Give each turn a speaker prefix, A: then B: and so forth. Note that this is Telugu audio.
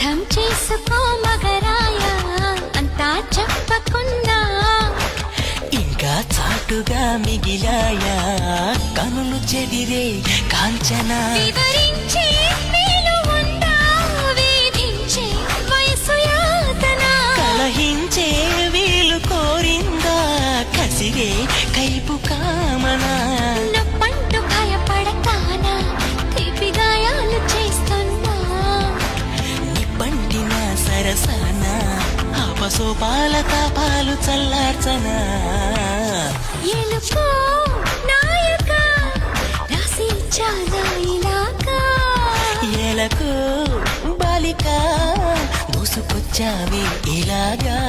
A: అర్థం చేసుకో మగరాయ అంతా చెప్పకున్నా
B: ఇంకా చాటుగా మిగిలాయా కనులు చెదిరే కాంచన
A: వివరించే వీలు ఉందా వేధించే వయసు యాతన
B: కలహించే వీలు కోరిందా కసిరే కైపు కామనా
A: నొప్పంటూ భయపడతానా తీపి గాయాలు చేస్తున్నా
B: నిప్పంటిన సరసన ఆపసోపాల తాపాలు చల్లార్చనా
A: ఎలుకో నాయక రాసి చాలా ఇలాగా
B: ఎలకు బాలిక దూసుకొచ్చావి ఇలాగా